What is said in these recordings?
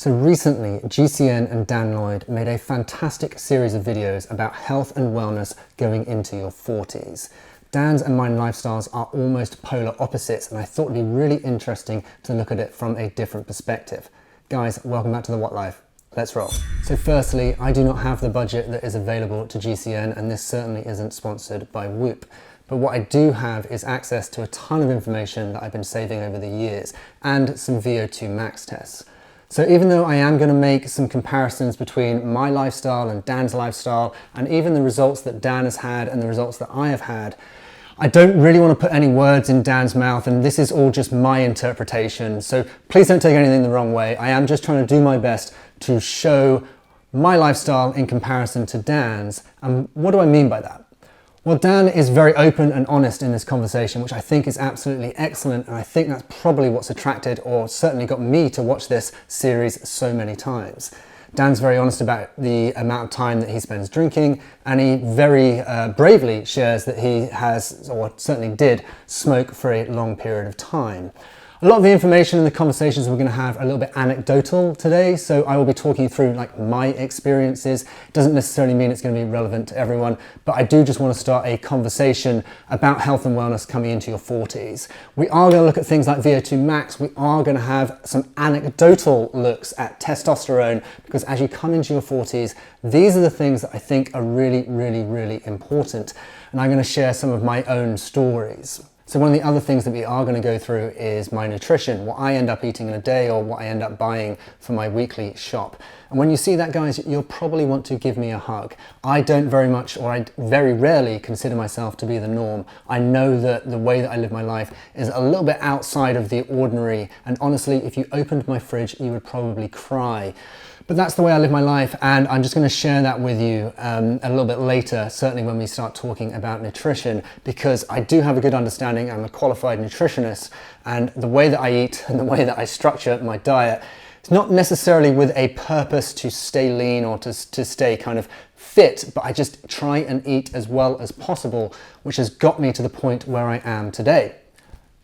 So recently, GCN and Dan Lloyd made a fantastic series of videos about health and wellness going into your 40s. Dan's and mine lifestyles are almost polar opposites, and I thought it'd be really interesting to look at it from a different perspective. Guys, welcome back to The What Life. Let's roll. So firstly, I do not have the budget that is available to GCN, and this certainly isn't sponsored by Whoop. But what I do have is access to a ton of information that I've been saving over the years, and some VO2 max tests. So even though I am going to make some comparisons between my lifestyle and Dan's lifestyle, and even the results that Dan has had and the results that I have had, I don't really want to put any words in Dan's mouth, and this is all just my interpretation. So please don't take anything the wrong way. I am just trying to do my best to show my lifestyle in comparison to Dan's. And what do I mean by that? Well, Dan is very open and honest in this conversation, which I think is absolutely excellent, and I think that's probably what's attracted, or certainly got me to watch this series so many times. Dan's very honest about the amount of time that he spends drinking, and he very bravely shares that he has, or certainly did, smoke for a long period of time. A lot of the information in the conversations we're going to have are a little bit anecdotal today, so I will be talking through my experiences. It doesn't necessarily mean it's going to be relevant to everyone, but I do just want to start a conversation about health and wellness coming into your 40s. We are going to look at things like VO2 max. We are going to have some anecdotal looks at testosterone, because as you come into your 40s, these are the things that I think are really, really, really important. And I'm going to share some of my own stories. So one of the other things that we are going to go through is my nutrition, what I end up eating in a day or what I end up buying for my weekly shop. And when you see that, guys, you'll probably want to give me a hug. I don't very much, or I very rarely consider myself to be the norm. I know that the way that I live my life is a little bit outside of the ordinary. And honestly, if you opened my fridge, you would probably cry. But that's the way I live my life, and I'm just going to share that with you a little bit later, certainly when we start talking about nutrition, because I do have a good understanding. I'm a qualified nutritionist, and the way that I eat and the way that I structure my diet is not necessarily with a purpose to stay lean or to stay kind of fit, but I just try and eat as well as possible, which has got me to the point where I am today.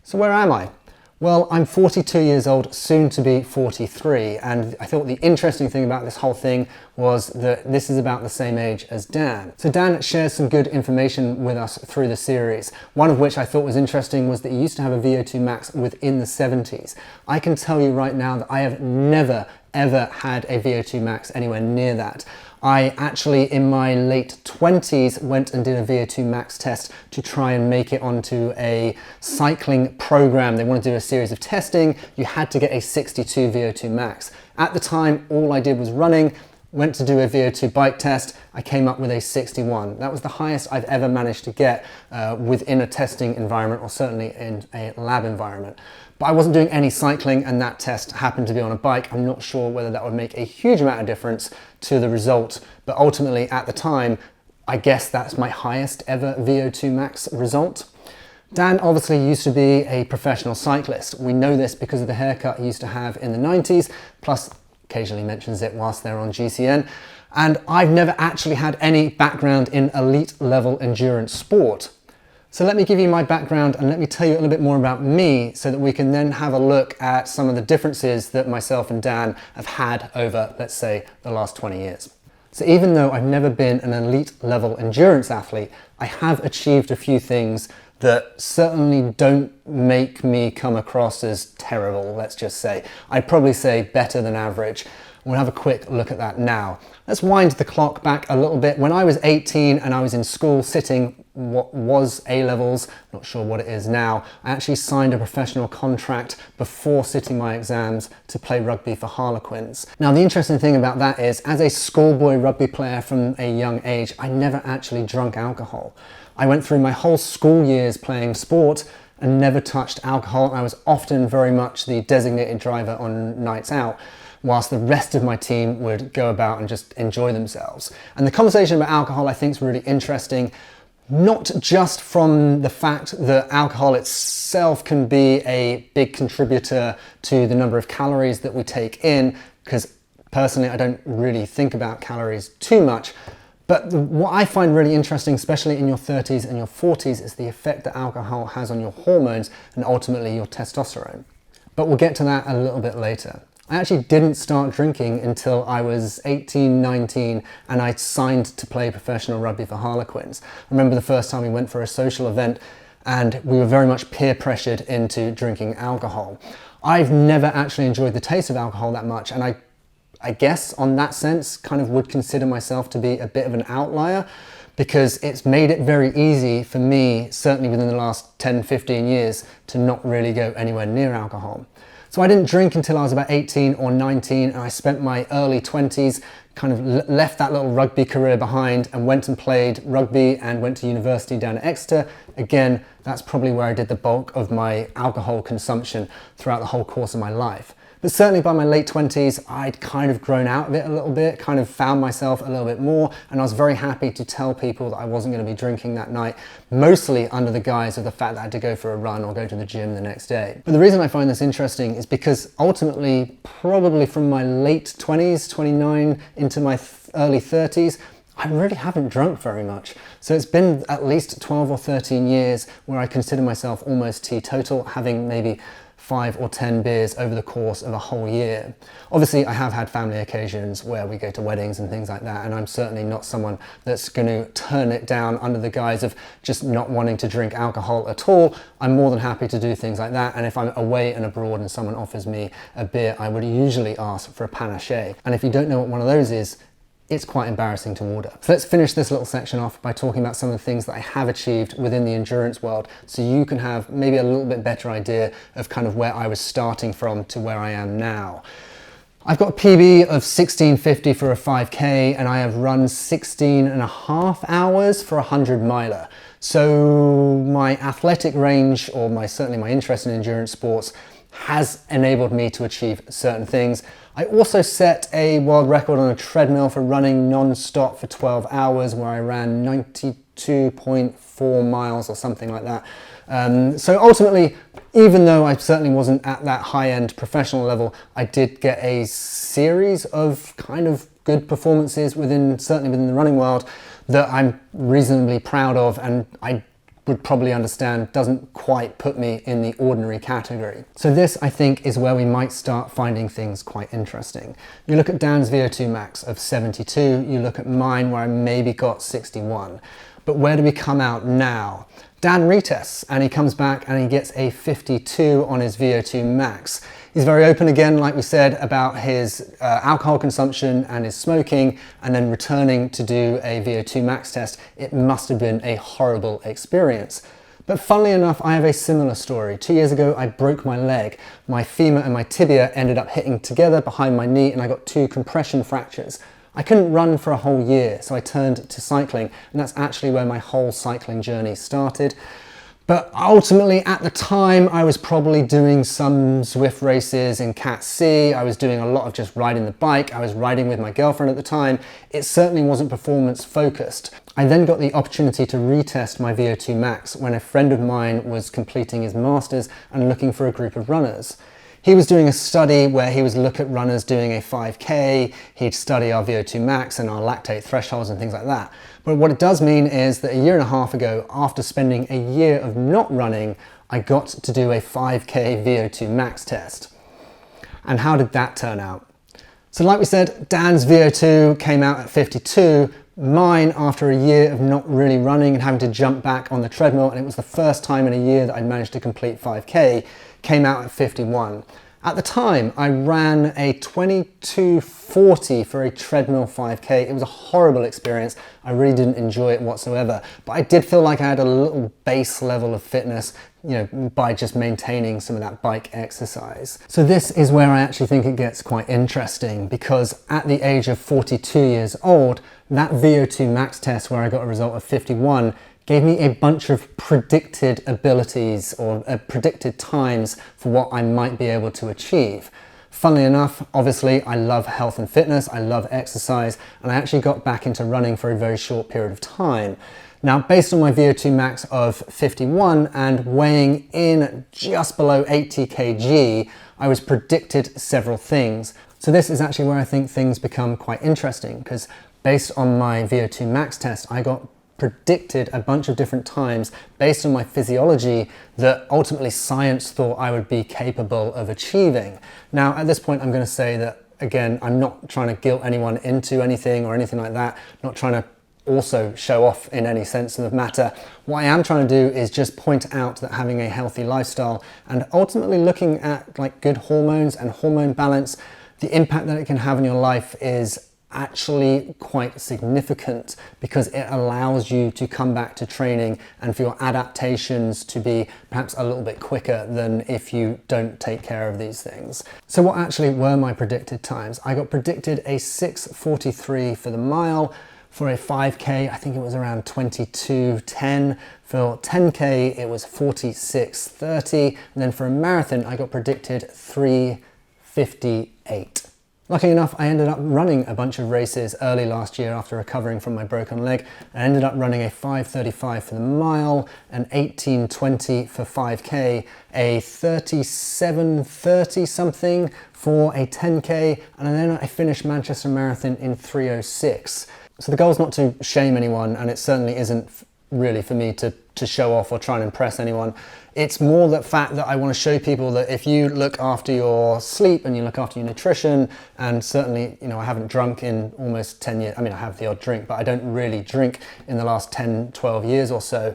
So where am I? Well, I'm 42 years old, soon to be 43, and I thought the interesting thing about this whole thing was that this is about the same age as Dan. So Dan shares some good information with us through the series. One of which I thought was interesting was that he used to have a VO2 max within the 70s. I can tell you right now that I have never, ever had a VO2 max anywhere near that. I actually, in my late 20s, went and did a VO2 max test to try and make it onto a cycling program. They wanted to do a series of testing. You had to get a 62 VO2 max. At the time, all I did was running, went to do a VO2 bike test. I came up with a 61. That was the highest I've ever managed to get within a testing environment, or certainly in a lab environment. But I wasn't doing any cycling, and that test happened to be on a bike. I'm not sure whether that would make a huge amount of difference to the result, but ultimately at the time, I guess that's my highest ever VO2 max result. Dan obviously used to be a professional cyclist. We know this because of the haircut he used to have in the 90s, plus occasionally mentions it whilst they're on GCN. And I've never actually had any background in elite level endurance sport. So let me give you my background and let me tell you a little bit more about me, so that we can then have a look at some of the differences that myself and Dan have had over, let's say, the last 20 years. So even though I've never been an elite level endurance athlete, I have achieved a few things that certainly don't make me come across as terrible, let's just say. I'd probably say better than average. We'll have a quick look at that now. Let's wind the clock back a little bit. When I was 18 and I was in school sitting what was A-levels, not sure what it is now, I actually signed a professional contract before sitting my exams to play rugby for Harlequins. Now the interesting thing about that is, as a schoolboy rugby player from a young age, I never actually drank alcohol. I went through my whole school years playing sport and never touched alcohol. I was often very much the designated driver on nights out, whilst the rest of my team would go about and just enjoy themselves. And the conversation about alcohol, I think, is really interesting, not just from the fact that alcohol itself can be a big contributor to the number of calories that we take in, because personally I don't really think about calories too much, but what I find really interesting, especially in your 30s and your 40s, is the effect that alcohol has on your hormones and ultimately your testosterone. But we'll get to that a little bit later. I actually didn't start drinking until I was 18, 19, and I signed to play professional rugby for Harlequins. I remember the first time we went for a social event and we were very much peer pressured into drinking alcohol. I've never actually enjoyed the taste of alcohol that much, and I guess on that sense kind of would consider myself to be a bit of an outlier, because it's made it very easy for me, certainly within the last 10, 15 years, to not really go anywhere near alcohol. So I didn't drink until I was about 18 or 19, and I spent my early 20s kind of left that little rugby career behind and went and played rugby and went to university down at Exeter. Again, that's probably where I did the bulk of my alcohol consumption throughout the whole course of my life. But certainly by my late 20s, I'd kind of grown out of it a little bit, kind of found myself a little bit more, and I was very happy to tell people that I wasn't going to be drinking that night, mostly under the guise of the fact that I had to go for a run or go to the gym the next day. But the reason I find this interesting is because ultimately, probably from my late 20s, 29, into my early 30s, I really haven't drunk very much. So it's been at least 12 or 13 years where I consider myself almost teetotal, having maybe 5 or 10 beers over the course of a whole year. Obviously, I have had family occasions where we go to weddings and things like that, and I'm certainly not someone that's going to turn it down under the guise of just not wanting to drink alcohol at all. I'm more than happy to do things like that, and if I'm away and abroad and someone offers me a beer, I would usually ask for a panache. And if you don't know what one of those is, it's quite embarrassing to order. So let's finish this little section off by talking about some of the things that I have achieved within the endurance world, so you can have maybe a little bit better idea of kind of where I was starting from to where I am now. I've got a PB of 1650 for a 5K, and I have run 16.5 hours for a 100 miler. So my athletic range, or certainly my interest in endurance sports, has enabled me to achieve certain things. I also set a world record on a treadmill for running non-stop for 12 hours, where I ran 92.4 miles or something like that. So ultimately, even though I certainly wasn't at that high-end professional level, I did get a series of kind of good performances certainly within the running world that I'm reasonably proud of, and I would probably understand doesn't quite put me in the ordinary category. So this, I think, is where we might start finding things quite interesting. You look at Dan's VO2 max of 72, you look at mine where I maybe got 61. But where do we come out now? Dan retests and he comes back and he gets a 52 on his VO2 max. He's very open again, like we said, about his alcohol consumption and his smoking, and then returning to do a VO2 max test. It must have been a horrible experience. But funnily enough, I have a similar story. 2 years ago, I broke my leg. My femur and my tibia ended up hitting together behind my knee, and I got 2 compression fractures. I couldn't run for a whole year, so I turned to cycling, and that's actually where my whole cycling journey started. But ultimately, at the time, I was probably doing some Zwift races in Cat C. I was doing a lot of just riding the bike. I was riding with my girlfriend at the time. It certainly wasn't performance focused. I then got the opportunity to retest my VO2 max when a friend of mine was completing his master's and looking for a group of runners. He was doing a study where he was looking at runners doing a 5K, he'd study our VO2 max and our lactate thresholds and things like that. But what it does mean is that a year and a half ago, after spending a year of not running, I got to do a 5K VO2 max test. And how did that turn out? So like we said, Dan's VO2 came out at 52, mine after a year of not really running and having to jump back on the treadmill, and it was the first time in a year that I'd managed to complete 5K, came out at 51. At the time, I ran a 22:40 for a treadmill 5K. It was a horrible experience. I really didn't enjoy it whatsoever, but I did feel like I had a little base level of fitness, by just maintaining some of that bike exercise. So this is where I actually think it gets quite interesting, because at the age of 42 years old, that VO2 max test where I got a result of 51 gave me a bunch of predicted abilities or predicted times for what I might be able to achieve. Funnily enough, obviously, I love health and fitness, I love exercise, and I actually got back into running for a very short period of time. Now, based on my VO2 max of 51 and weighing in just below 80 kg, I was predicted several things. So this is actually where I think things become quite interesting, because based on my VO2 max test, I got predicted a bunch of different times based on my physiology that ultimately science thought I would be capable of achieving. Now, at this point, I'm going to say that, again, I'm not trying to guilt anyone into anything or anything like that, not trying to also show off in any sense of the matter. What I am trying to do is just point out that having a healthy lifestyle and ultimately looking at like good hormones and hormone balance, the impact that it can have in your life is actually quite significant, because it allows you to come back to training and for your adaptations to be perhaps a little bit quicker than if you don't take care of these things. So what actually were my predicted times? I got predicted a 6:43 for the mile. For a 5K, I think it was around 22:10. For 10K, it was 46:30. And then for a marathon, I got predicted 3:58. Luckily enough, I ended up running a bunch of races early last year after recovering from my broken leg. I ended up running a 5:35 for the mile, an 18:20 for 5K, a 37:30 something for a 10K, and then I finished Manchester Marathon in 3:06. So the goal is not to shame anyone, and it certainly isn't really for me to show off or try and impress anyone. It's more the fact that I want to show people that if you look after your sleep and you look after your nutrition, and certainly, you know, I haven't drunk in almost 10 years. I mean, I have the odd drink, but I don't really drink in the last 10, 12 years or so.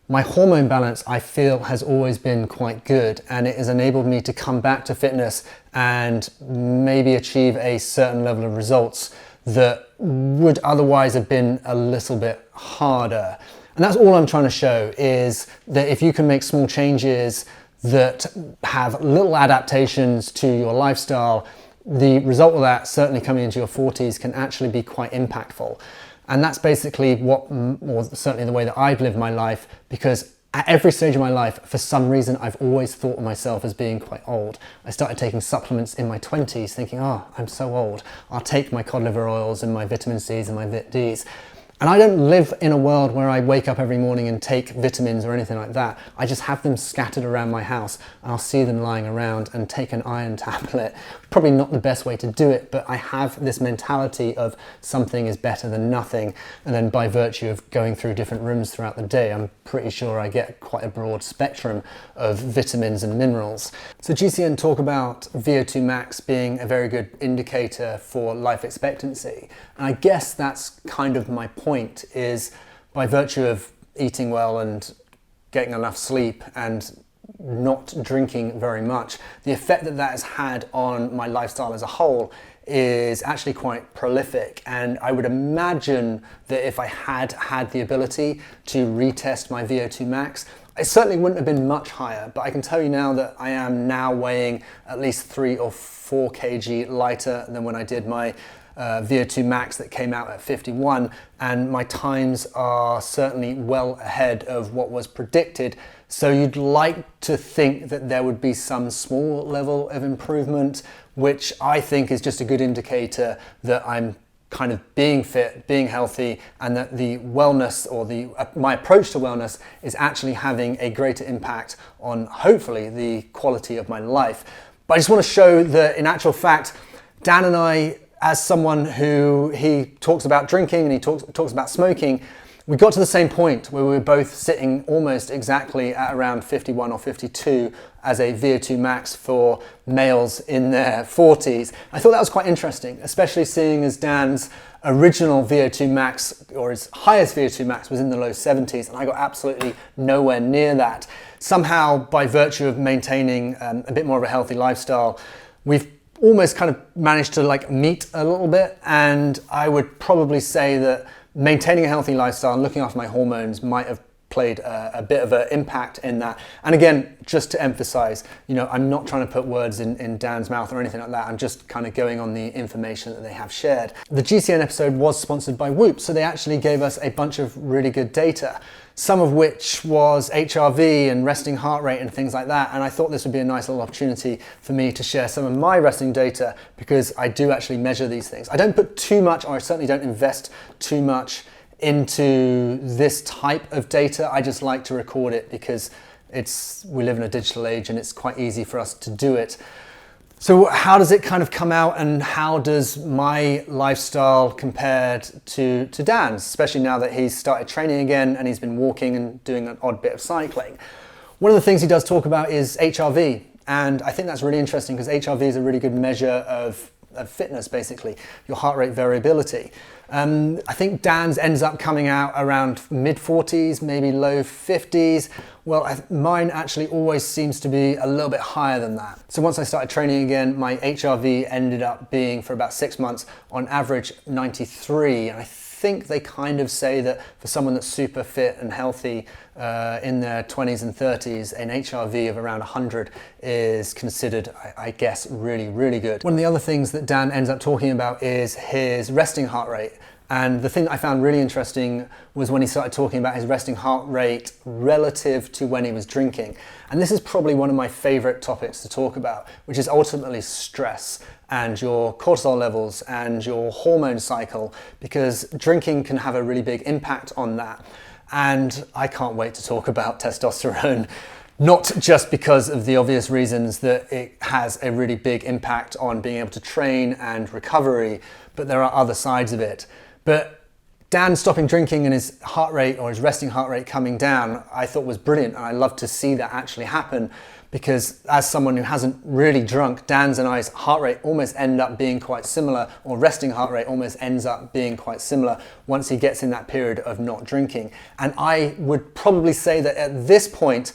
My hormone balance, I feel, has always been quite good, and it has enabled me to come back to fitness and maybe achieve a certain level of results that would otherwise have been a little bit harder. And that's all I'm trying to show, is that if you can make small changes that have little adaptations to your lifestyle, the result of that, certainly coming into your 40s, can actually be quite impactful. And that's basically what, or certainly the way that I've lived my life, because at every stage of my life, for some reason, I've always thought of myself as being quite old. I started taking supplements in my 20s thinking, oh, I'm so old. I'll take my cod liver oils and my vitamin C's and my Vit Ds. And I don't live in a world where I wake up every morning and take vitamins or anything like that. I just have them scattered around my house, and I'll see them lying around and take an iron tablet. Probably not the best way to do it, but I have this mentality of something is better than nothing. And then by virtue of going through different rooms throughout the day, I'm pretty sure I get quite a broad spectrum of vitamins and minerals. So GCN talk about VO2 max being a very good indicator for life expectancy. And I guess that's kind of my point, is by virtue of eating well and getting enough sleep and not drinking very much, the effect that that has had on my lifestyle as a whole is actually quite prolific. And I would imagine that if I had had the ability to retest my VO2 max, it certainly wouldn't have been much higher, but I can tell you now that I am now weighing at least 3 or 4 kg lighter than when I did my VO2 max that came out at 51, and my times are certainly well ahead of what was predicted. So you'd like to think that there would be some small level of improvement, which I think is just a good indicator that I'm kind of being fit, being healthy, and that the wellness, or my approach to wellness, is actually having a greater impact on, hopefully, the quality of my life. But I just want to show that in actual fact, Dan and I, as someone who, he talks about drinking and he talks about smoking, we got to the same point where we were both sitting almost exactly at around 51 or 52 as a VO2 max for males in their 40s. I thought that was quite interesting, especially seeing as Dan's original VO2 max, or his highest VO2 max, was in the low 70s, and I got absolutely nowhere near that. Somehow, by virtue of maintaining a bit more of a healthy lifestyle, we've almost kind of managed to like meet a little bit, and I would probably say that maintaining a healthy lifestyle and looking after my hormones might have played a bit of an impact in that. And again, just to emphasize, you know, I'm not trying to put words in Dan's mouth or anything like that. I'm just kind of going on the information that they have shared. The GCN episode was sponsored by Whoop, so they actually gave us a bunch of really good data, some of which was HRV and resting heart rate and things like that. And I thought this would be a nice little opportunity for me to share some of my resting data, because I do actually measure these things. I don't put too much, or I certainly don't invest too much into this type of data. I just like to record it because we live in a digital age and it's quite easy for us to do it. So how does it kind of come out, and how does my lifestyle compared to Dan's, especially now that he's started training again and he's been walking and doing an odd bit of cycling? One of the things he does talk about is HRV, and I think that's really interesting because HRV is a really good measure of fitness, basically, your heart rate variability. I think Dan's ends up coming out around mid-40s, maybe low 50s. Well, mine actually always seems to be a little bit higher than that. So once I started training again, my HRV ended up being, for about 6 months, on average 93. And I think they kind of say that for someone that's super fit and healthy in their 20s and 30s, an HRV of around 100 is considered, I guess, really, really good. One of the other things that Dan ends up talking about is his resting heart rate. And the thing that I found really interesting was when he started talking about his resting heart rate relative to when he was drinking. And this is probably one of my favorite topics to talk about, which is ultimately stress and your cortisol levels and your hormone cycle, because drinking can have a really big impact on that. And I can't wait to talk about testosterone, not just because of the obvious reasons that it has a really big impact on being able to train and recovery, but there are other sides of it. But Dan stopping drinking and his heart rate, or his resting heart rate, coming down, I thought was brilliant. And I love to see that actually happen, because as someone who hasn't really drunk, Dan's and I's heart rate almost end up being quite similar, or resting heart rate almost ends up being quite similar once he gets in that period of not drinking. And I would probably say that at this point,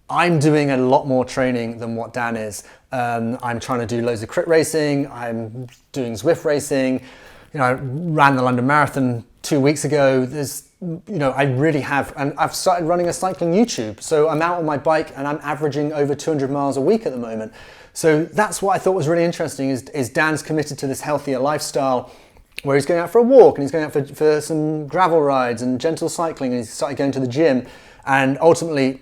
I'm doing a lot more training than what Dan is. I'm trying to do loads of crit racing, I'm doing Zwift racing. You know, I ran the London Marathon 2 weeks ago. I really have, and I've started running a cycling YouTube. So I'm out on my bike and I'm averaging over 200 miles a week at the moment. So that's what I thought was really interesting, is Dan's committed to this healthier lifestyle where he's going out for a walk and he's going out for some gravel rides and gentle cycling, and he's started going to the gym. And ultimately,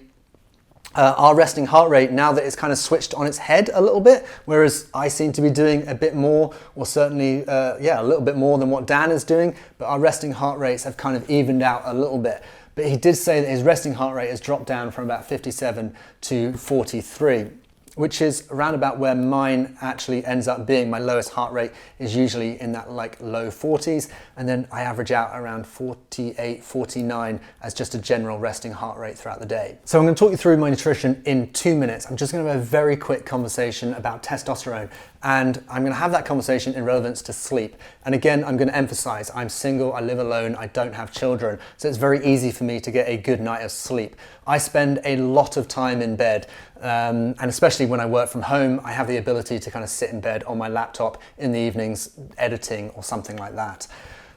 our resting heart rate, now that it's kind of switched on its head a little bit, whereas I seem to be doing a bit more, or certainly, a little bit more than what Dan is doing, but our resting heart rates have kind of evened out a little bit. But he did say that his resting heart rate has dropped down from about 57 to 43, which is around about where mine actually ends up being. My lowest heart rate is usually in that like low 40s, and then I average out around 48, 49 as just a general resting heart rate throughout the day. So I'm going to talk you through my nutrition in 2 minutes. I'm just going to have a very quick conversation about testosterone, and I'm going to have that conversation in relevance to sleep. And again, I'm going to emphasize, I'm single, I live alone, I don't have children, so it's very easy for me to get a good night of sleep. I spend a lot of time in bed, and especially when I work from home, I have the ability to kind of sit in bed on my laptop in the evenings editing or something like that.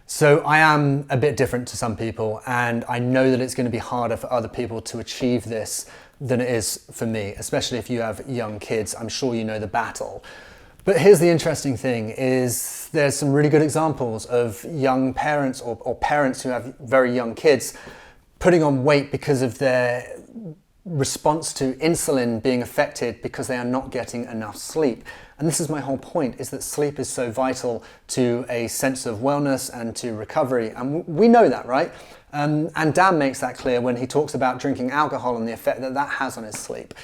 So I am a bit different to some people, and I know that it's going to be harder for other people to achieve this than it is for me, especially if you have young kids. I'm sure you know the battle. But here's the interesting thing, is there's some really good examples of young parents or parents who have very young kids putting on weight because of their response to insulin being affected because they are not getting enough sleep. And this is my whole point, is that sleep is so vital to a sense of wellness and to recovery. And we know that, right? And Dan makes that clear when he talks about drinking alcohol and the effect that that has on his sleep.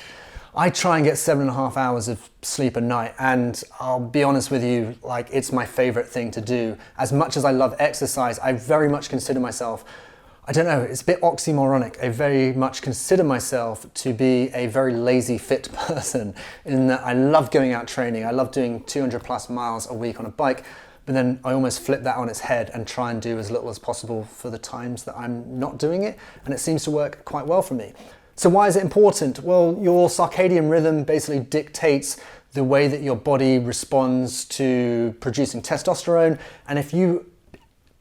I try and get 7.5 hours of sleep a night, and I'll be honest with you, like, it's my favorite thing to do. As much as I love exercise, I very much consider myself, I don't know, it's a bit oxymoronic. I very much consider myself to be a very lazy fit person, in that I love going out training. I love doing 200 plus miles a week on a bike, but then I almost flip that on its head and try and do as little as possible for the times that I'm not doing it. And it seems to work quite well for me. So why is it important? Well, your circadian rhythm basically dictates the way that your body responds to producing testosterone. And if you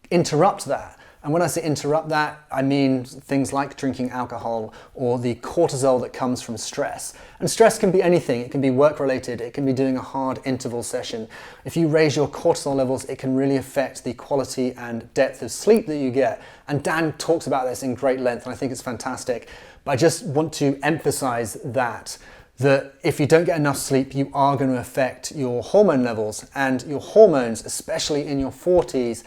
interrupt that, and when I say interrupt that, I mean things like drinking alcohol or the cortisol that comes from stress. And stress can be anything. It can be work related. It can be doing a hard interval session. If you raise your cortisol levels, it can really affect the quality and depth of sleep that you get. And Dan talks about this in great length, and I think it's fantastic. But I just want to emphasize that if you don't get enough sleep, you are going to affect your hormone levels. And your hormones, especially in your 40s,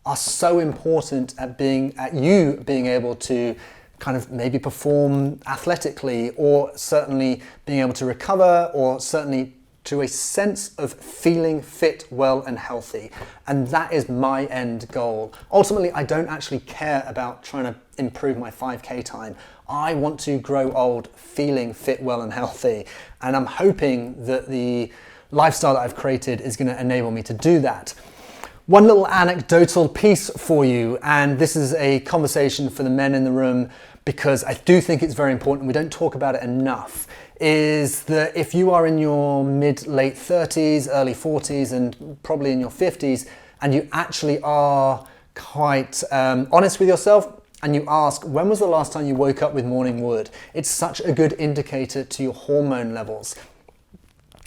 are so important at you being able to kind of maybe perform athletically, or certainly being able to recover, or certainly to a sense of feeling fit, well and healthy. And that is my end goal. Ultimately, I don't actually care about trying to improve my 5K time. I want to grow old feeling fit, well and healthy. And I'm hoping that the lifestyle that I've created is going to enable me to do that. One little anecdotal piece for you, and this is a conversation for the men in the room because I do think it's very important. We don't talk about it enough. Is that if you are in your mid-late 30s, early 40s, and probably in your 50s, and you actually are quite honest with yourself, and you ask, when was the last time you woke up with morning wood? It's such a good indicator to your hormone levels.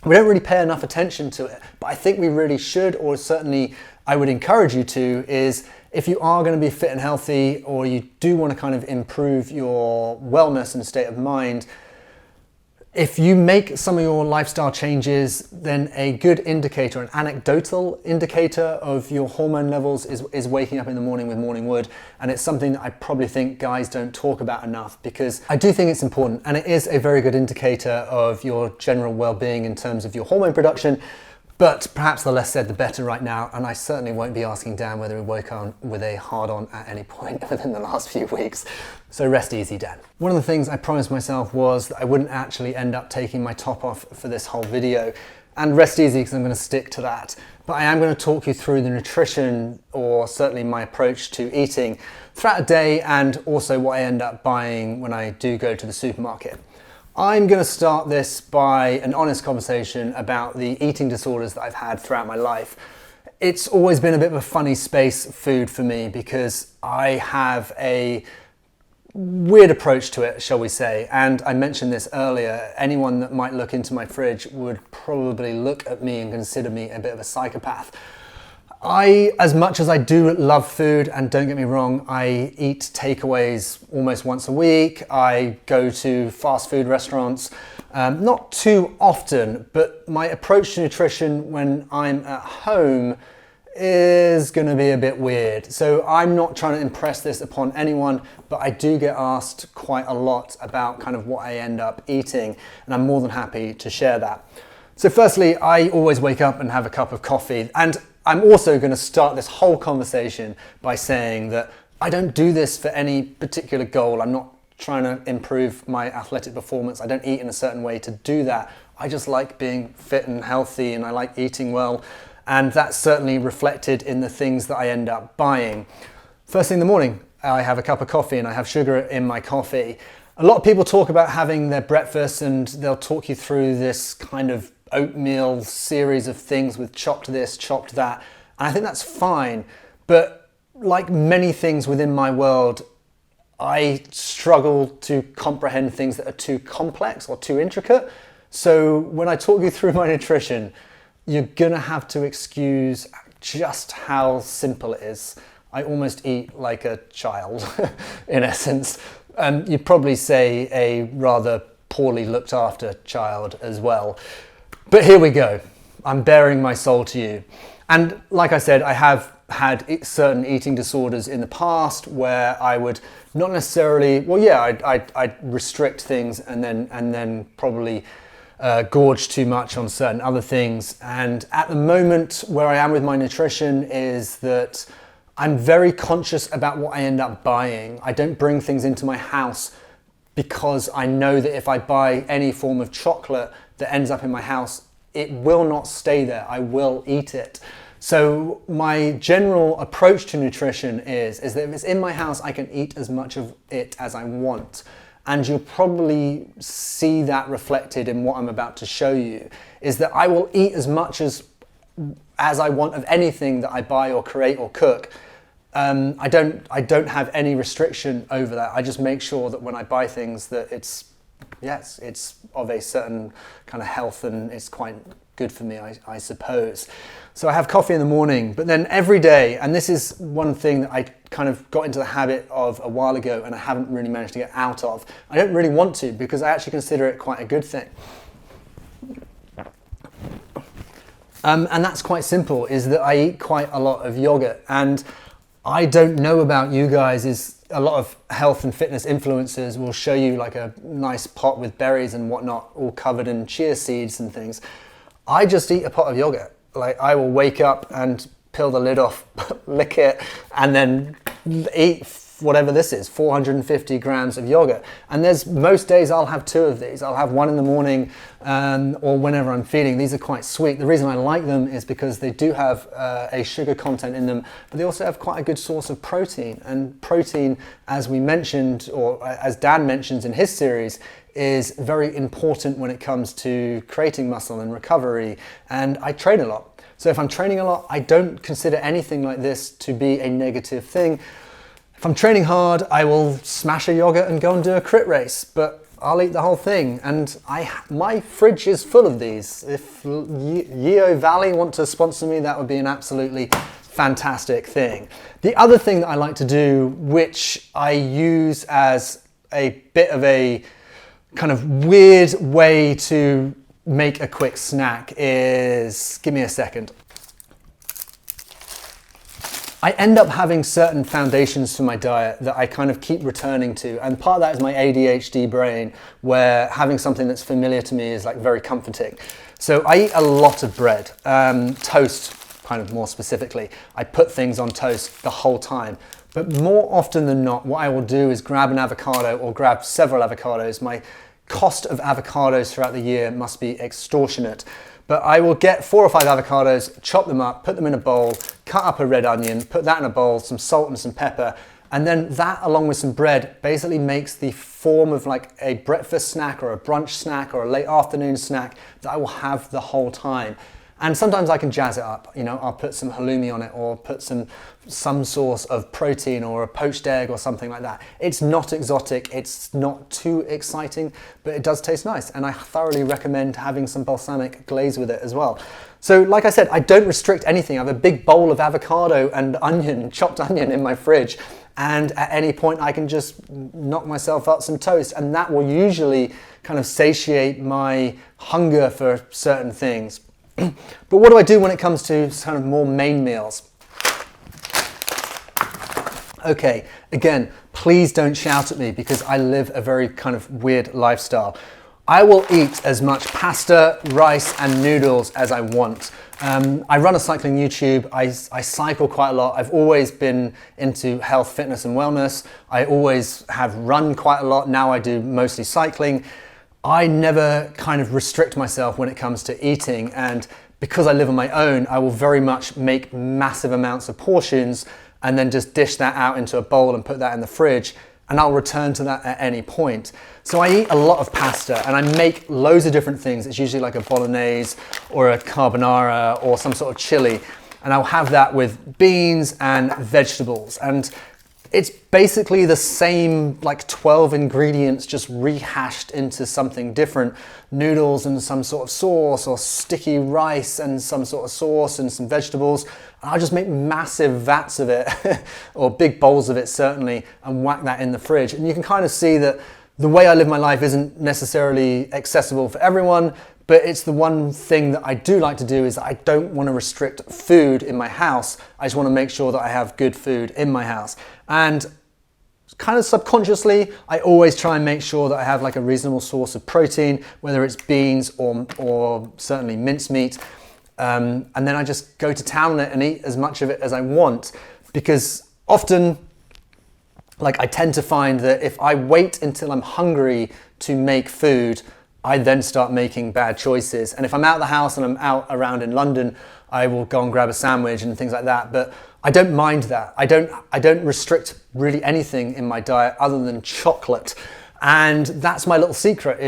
We don't really pay enough attention to it, but I think we really should, or certainly I would encourage you to, is if you are going to be fit and healthy, or you do want to kind of improve your wellness and state of mind, if you make some of your lifestyle changes, then a good indicator, an anecdotal indicator of your hormone levels is waking up in the morning with morning wood. And it's something that I probably think guys don't talk about enough, because I do think it's important, and it is a very good indicator of your general well-being in terms of your hormone production. But perhaps the less said the better right now, and I certainly won't be asking Dan whether he woke on with a hard-on at any point within the last few weeks. So rest easy, Dan. One of the things I promised myself was that I wouldn't actually end up taking my top off for this whole video. And rest easy, because I'm going to stick to that. But I am going to talk you through the nutrition, or certainly my approach to eating throughout a day, and also what I end up buying when I do go to the supermarket. I'm going to start this by an honest conversation about the eating disorders that I've had throughout my life. It's always been a bit of a funny space, food, for me, because I have a weird approach to it, shall we say. And I mentioned this earlier, anyone that might look into my fridge would probably look at me and consider me a bit of a psychopath. As much as I do love food, and don't get me wrong, I eat takeaways almost once a week. I go to fast food restaurants, not too often, but my approach to nutrition when I'm at home is going to be a bit weird. So I'm not trying to impress this upon anyone, but I do get asked quite a lot about kind of what I end up eating, and I'm more than happy to share that. So firstly, I always wake up and have a cup of coffee, and I'm also going to start this whole conversation by saying that I don't do this for any particular goal. I'm not trying to improve my athletic performance. I don't eat in a certain way to do that. I just like being fit and healthy, and I like eating well. And that's certainly reflected in the things that I end up buying. First thing in the morning, I have a cup of coffee, and I have sugar in my coffee. A lot of people talk about having their breakfast, and they'll talk you through this kind of oatmeal series of things with chopped this, chopped that. And I think that's fine. But like many things within my world, I struggle to comprehend things that are too complex or too intricate. So when I talk you through my nutrition, you're gonna have to excuse just how simple it is. I almost eat like a child, in essence. You'd probably say a rather poorly looked after child as well. But here we go. I'm bearing my soul to you. And like I said, I have had certain eating disorders in the past where I would not necessarily, well, yeah, I'd restrict things and then probably gorge too much on certain other things. And at the moment, where I am with my nutrition is that I'm very conscious about what I end up buying. I don't bring things into my house because I know that if I buy any form of chocolate that ends up in my house, it will not stay there. I will eat it. So my general approach to nutrition is that if it's in my house, I can eat as much of it as I want. And you'll probably see that reflected in what I'm about to show you, is that I will eat as much as I want of anything that I buy or create or cook. I don't have any restriction over that. I just make sure that when I buy things that it's of a certain kind of health, and it's quite good for me, I suppose. So I have coffee in the morning, but then every day, and this is one thing that I kind of got into the habit of a while ago and I haven't really managed to get out of. I don't really want to, because I actually consider it quite a good thing. And that's quite simple, is that I eat quite a lot of yogurt. And I don't know about you guys, is a lot of health and fitness influencers will show you like a nice pot with berries and whatnot, all covered in chia seeds and things. I just eat a pot of yogurt. Like, I will wake up and peel the lid off, lick it, and then eat whatever this is, 450 grams of yogurt. And there's most days I'll have 2 of these. I'll have one in the morning or whenever I'm feeding. These are quite sweet. The reason I like them is because they do have a sugar content in them, but they also have quite a good source of protein. And protein, as we mentioned, or as Dan mentions in his series, is very important when it comes to creating muscle and recovery. And I train a lot. So if I'm training a lot, I don't consider anything like this to be a negative thing. If I'm training hard, I will smash a yogurt and go and do a crit race, but I'll eat the whole thing. And my fridge is full of these. If Yeo Valley want to sponsor me, that would be an absolutely fantastic thing. The other thing that I like to do, which I use as a bit of a kind of weird way to make a quick snack, is, give me a second. I end up having certain foundations for my diet that I kind of keep returning to, and part of that is my ADHD brain, where having something that's familiar to me is like very comforting. So I eat a lot of bread, toast kind of more specifically. I put things on toast the whole time, but more often than not, what I will do is grab an avocado or grab several avocados. My cost of avocados throughout the year must be extortionate. But I will get 4 or 5 avocados, chop them up, put them in a bowl, cut up a red onion, put that in a bowl, some salt and some pepper, and then that along with some bread basically makes the form of like a breakfast snack or a brunch snack or a late afternoon snack that I will have the whole time. And sometimes I can jazz it up, you know, I'll put some halloumi on it or put some source of protein or a poached egg or something like that. It's not exotic, it's not too exciting, but it does taste nice. And I thoroughly recommend having some balsamic glaze with it as well. So like I said, I don't restrict anything. I have a big bowl of avocado and onion, chopped onion in my fridge. And at any point I can just knock myself out some toast, and that will usually kind of satiate my hunger for certain things. But what do I do when it comes to kind of more main meals? Okay, again, please don't shout at me because I live a very kind of weird lifestyle. I will eat as much pasta, rice and noodles as I want. I run a cycling YouTube, I cycle quite a lot. I've always been into health, fitness and wellness. I always have run quite a lot. Now I do mostly cycling. I never kind of restrict myself when it comes to eating, and because I live on my own, I will very much make massive amounts of portions and then just dish that out into a bowl and put that in the fridge, and I'll return to that at any point. So I eat a lot of pasta and I make loads of different things. It's usually like a bolognese or a carbonara or some sort of chili, and I'll have that with beans and vegetables. And it's basically the same like 12 ingredients just rehashed into something different. Noodles and some sort of sauce, or sticky rice and some sort of sauce and some vegetables. And I'll just make massive vats of it, or big bowls of it certainly, and whack that in the fridge. And you can kind of see that the way I live my life isn't necessarily accessible for everyone, but it's the one thing that I do like to do, is that I don't want to restrict food in my house. I just want to make sure that I have good food in my house. And kind of subconsciously, I always try and make sure that I have like a reasonable source of protein, whether it's beans or certainly mincemeat. And then I just go to town on it and eat as much of it as I want, because often, like, I tend to find that if I wait until I'm hungry to make food, I then start making bad choices. And if I'm out of the house and I'm out around in London, I will go and grab a sandwich and things like that. But I don't mind that. I don't restrict really anything in my diet other than chocolate. And that's my little secret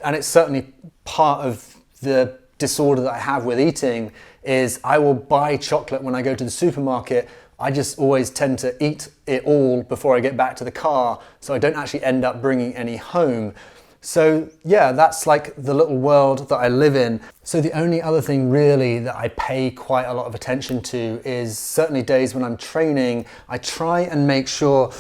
and it's certainly part of the disorder that I have with eating, is I will buy chocolate when I go to the supermarket. I just always tend to eat it all before I get back to the car, so I don't actually end up bringing any home. So yeah, that's like the little world that I live in. So the only other thing really that I pay quite a lot of attention to is certainly days when I'm training, I try and make sure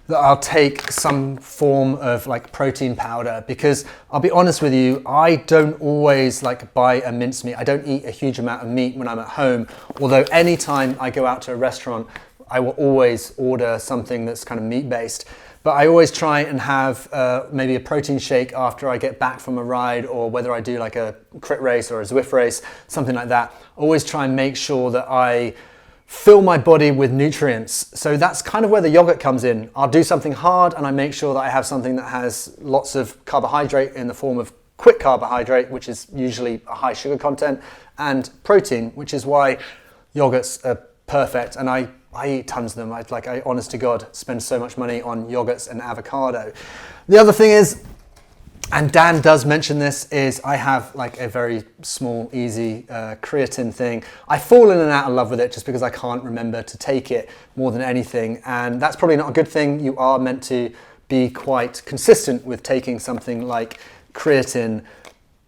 that I'll take some form of like protein powder, because I'll be honest with you, I don't always like buy a mincemeat. I don't eat a huge amount of meat when I'm at home, although anytime I go out to a restaurant, I will always order something that's kind of meat-based. But I always try and have maybe a protein shake after I get back from a ride, or whether I do like a crit race or a Zwift race, something like that. Always try and make sure that I fill my body with nutrients. So that's kind of where the yogurt comes in. I'll do something hard and I make sure that I have something that has lots of carbohydrate in the form of quick carbohydrate, which is usually a high sugar content, and protein, which is why yogurts are perfect. And I eat tons of them. I honest to God, spend so much money on yogurts and avocado. The other thing is, and Dan does mention this, is I have like a very small, easy creatine thing. I fall in and out of love with it just because I can't remember to take it more than anything. And that's probably not a good thing. You are meant to be quite consistent with taking something like creatine.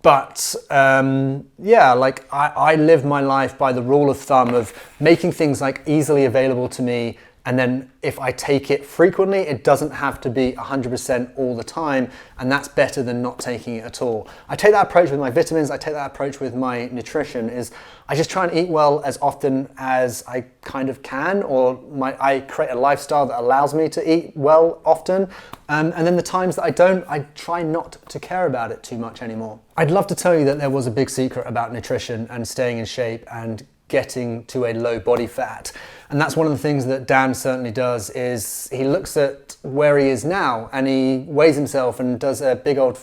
But yeah, like I live my life by the rule of thumb of making things like easily available to me. And then if I take it frequently, it doesn't have to be 100% all the time. And that's better than not taking it at all. I take that approach with my vitamins. I take that approach with my nutrition. Is I just try and eat well as often as I kind of can, or I create a lifestyle that allows me to eat well often. And then the times that I don't, I try not to care about it too much anymore. I'd love to tell you that there was a big secret about nutrition and staying in shape and getting to a low body fat. And that's one of the things that Dan certainly does, is he looks at where he is now and he weighs himself and does a big old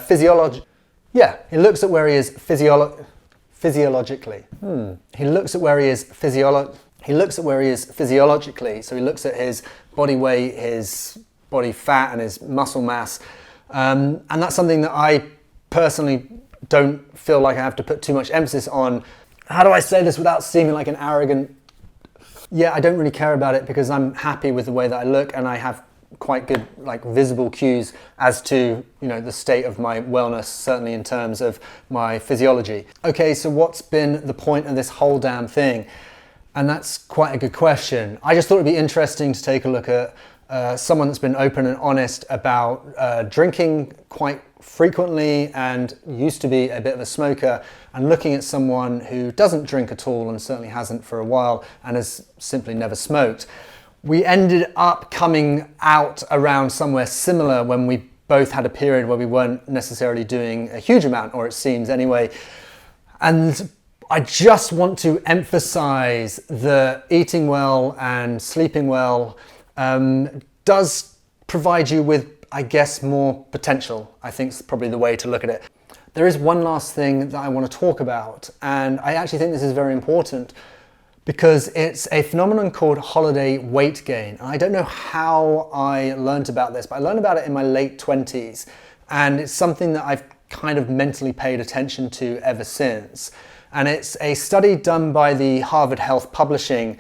physiology. Yeah, he looks at where he is physiologically. He looks at where he is physiologically. So he looks at his body weight, his body fat and his muscle mass. And that's something that I personally don't feel like I have to put too much emphasis on. How do I say this without seeming like an arrogant? Yeah, I don't really care about it because I'm happy with the way that I look, and I have quite good, like, visible cues as to, you know, the state of my wellness, certainly in terms of my physiology. Okay, so what's been the point of this whole damn thing? And that's quite a good question. I just thought it'd be interesting to take a look at someone that's been open and honest about drinking quite frequently and used to be a bit of a smoker, and looking at someone who doesn't drink at all and certainly hasn't for a while and has simply never smoked. We ended up coming out around somewhere similar when we both had a period where we weren't necessarily doing a huge amount, or it seems anyway. And I just want to emphasize that eating well and sleeping well does provide you with, I guess, more potential. I think is probably the way to look at it. There is one last thing that I want to talk about, and I actually think this is very important because it's a phenomenon called holiday weight gain. And I don't know how I learned about this, but I learned about it in my late 20s, and it's something that I've kind of mentally paid attention to ever since. And it's a study done by the Harvard Health Publishing,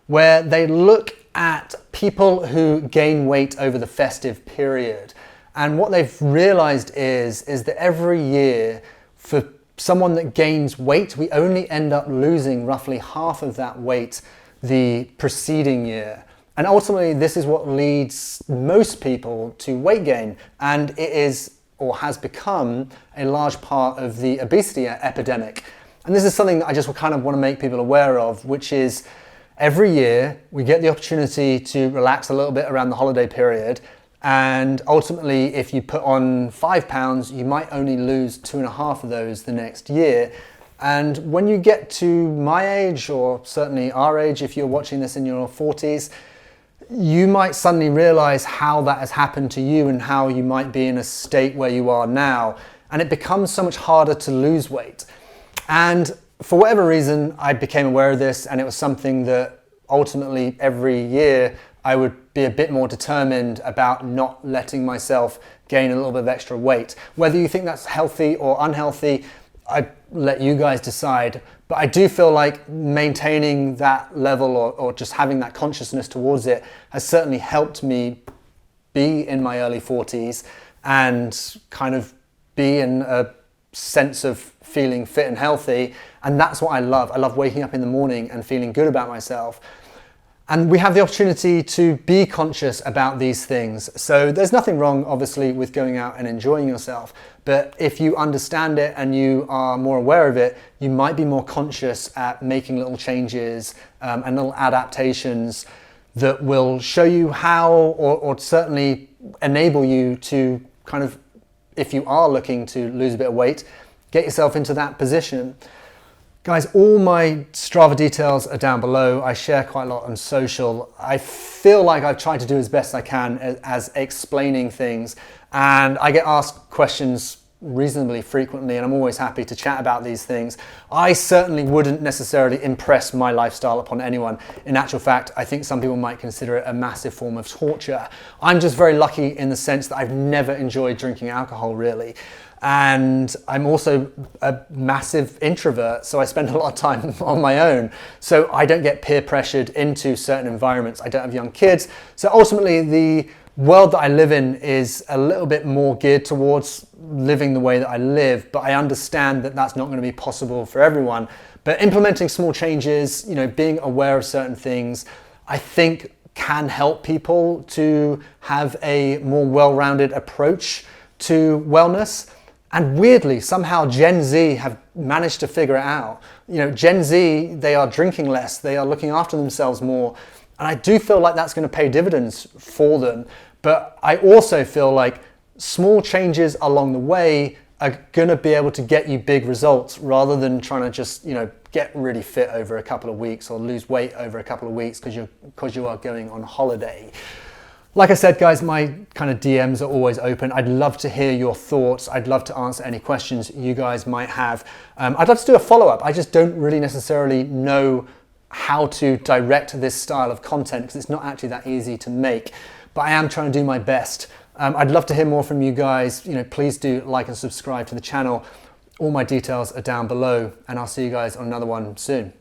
where they look at people who gain weight over the festive period. And what they've realized is that every year, for someone that gains weight, we only end up losing roughly half of that weight the preceding year. And ultimately, this is what leads most people to weight gain. And it is, or has become, a large part of the obesity epidemic. And this is something that I just kind of want to make people aware of, which is every year we get the opportunity to relax a little bit around the holiday period. And ultimately, if you put on 5 pounds, you might only lose 2.5 of those the next year. And when you get to my age, or certainly our age, if you're watching this in your 40s, you might suddenly realize how that has happened to you and how you might be in a state where you are now. And it becomes so much harder to lose weight. And for whatever reason, I became aware of this, and it was something that ultimately every year I would be a bit more determined about not letting myself gain a little bit of extra weight. Whether you think that's healthy or unhealthy, I let you guys decide. But I do feel like maintaining that level, or just having that consciousness towards it, has certainly helped me be in my early 40s and kind of be in a sense of feeling fit and healthy. And that's what I love. I love waking up in the morning and feeling good about myself. And we have the opportunity to be conscious about these things. So there's nothing wrong, obviously, with going out and enjoying yourself. But if you understand it and you are more aware of it, you might be more conscious at making little changes and little adaptations that will show you how, or certainly enable you to kind of, if you are looking to lose a bit of weight, get yourself into that position. Guys, all my Strava details are down below. I share quite a lot on social. I feel like I've tried to do as best I can as explaining things, and I get asked questions reasonably frequently, and I'm always happy to chat about these things. I certainly wouldn't necessarily impress my lifestyle upon anyone. In actual fact, I think some people might consider it a massive form of torture. I'm just very lucky in the sense that I've never enjoyed drinking alcohol, really. And I'm also a massive introvert, so I spend a lot of time on my own. So I don't get peer pressured into certain environments. I don't have young kids. So ultimately, the world that I live in is a little bit more geared towards living the way that I live, but I understand that that's not going to be possible for everyone. But implementing small changes, you know, being aware of certain things, I think can help people to have a more well-rounded approach to wellness. And weirdly, somehow Gen Z have managed to figure it out. You know, Gen Z, they are drinking less, they are looking after themselves more. And I do feel like that's going to pay dividends for them. But I also feel like small changes along the way are going to be able to get you big results, rather than trying to just, you know, get really fit over a couple of weeks or lose weight over a couple of weeks because you are going on holiday. Like I said, guys, my kind of DMs are always open. I'd love to hear your thoughts. I'd love to answer any questions you guys might have. I'd love to do a follow-up. I just don't really necessarily know how to direct this style of content because it's not actually that easy to make, but I am trying to do my best. I'd love to hear more from you guys. You know, please do like and subscribe to the channel. All my details are down below, and I'll see you guys on another one soon.